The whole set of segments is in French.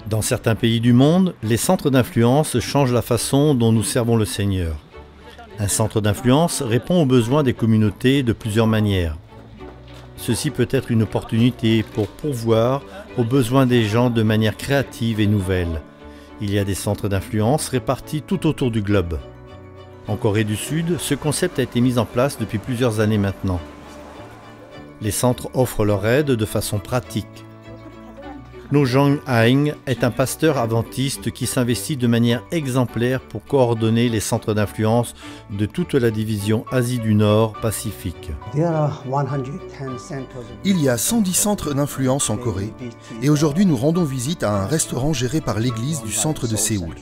Dans certains pays du monde, les centres d'influence changent la façon dont nous servons le Seigneur. Un centre d'influence répond aux besoins des communautés de plusieurs manières. Ceci peut être une opportunité pour pourvoir aux besoins des gens de manière créative et nouvelle. Il y a des centres d'influence répartis tout autour du globe. En Corée du Sud, ce concept a été mis en place depuis plusieurs années maintenant. Les centres offrent leur aide de façon pratique. No Jong Aing est un pasteur adventiste qui s'investit de manière exemplaire pour coordonner les centres d'influence de toute la division Asie du Nord-Pacifique. Il y a 110 centres d'influence en Corée et aujourd'hui nous rendons visite à un restaurant géré par l'église du centre de Séoul.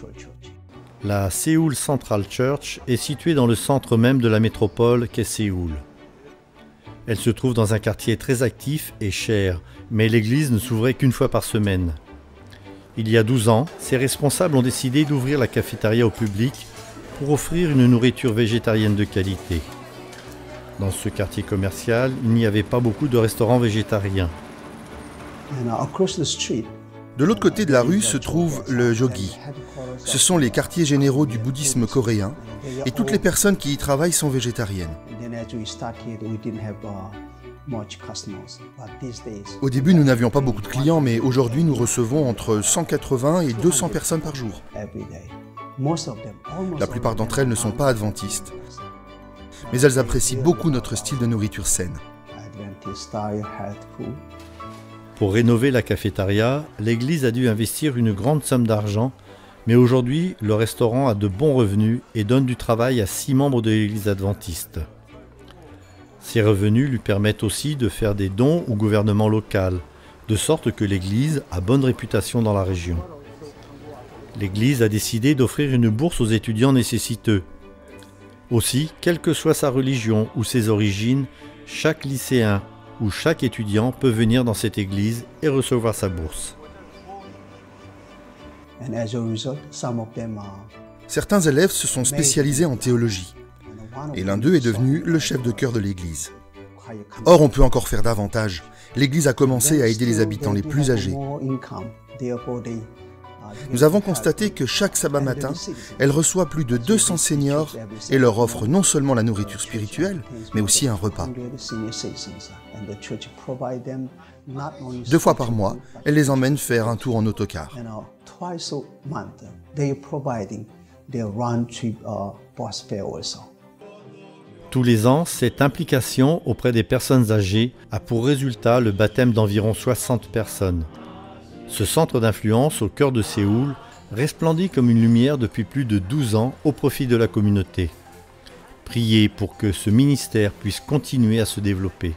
La Seoul Central Church est située dans le centre même de la métropole qu'est Séoul. Elle se trouve dans un quartier très actif et cher, mais l'église ne s'ouvrait qu'une fois par semaine. Il y a 12 ans, ses responsables ont décidé d'ouvrir la cafétéria au public pour offrir une nourriture végétarienne de qualité. Dans ce quartier commercial, il n'y avait pas beaucoup de restaurants végétariens. De l'autre côté de la rue se trouve le Jogi. Ce sont les quartiers généraux du bouddhisme coréen et toutes les personnes qui y travaillent sont végétariennes. Au début, nous n'avions pas beaucoup de clients, mais aujourd'hui, nous recevons entre 180 et 200 personnes par jour. La plupart d'entre elles ne sont pas adventistes, mais elles apprécient beaucoup notre style de nourriture saine. Pour rénover la cafétéria, l'église a dû investir une grande somme d'argent, mais aujourd'hui, le restaurant a de bons revenus et donne du travail à 6 membres de l'église adventiste. Ces revenus lui permettent aussi de faire des dons au gouvernement local, de sorte que l'église a bonne réputation dans la région. L'église a décidé d'offrir une bourse aux étudiants nécessiteux. Aussi, quelle que soit sa religion ou ses origines, chaque lycéen ou chaque étudiant peut venir dans cette église et recevoir sa bourse. Certains élèves se sont spécialisés en théologie, et l'un d'eux est devenu le chef de chœur de l'église. Or, on peut encore faire davantage. L'église a commencé à aider les habitants les plus âgés. Nous avons constaté que chaque sabbat matin, elle reçoit plus de 200 seniors et leur offre non seulement la nourriture spirituelle, mais aussi un repas. 2 fois par mois, elle les emmène faire un tour en autocar. Tous les ans, cette implication auprès des personnes âgées a pour résultat le baptême d'environ 60 personnes. Ce centre d'influence au cœur de Séoul resplendit comme une lumière depuis plus de 12 ans au profit de la communauté. Priez pour que ce ministère puisse continuer à se développer.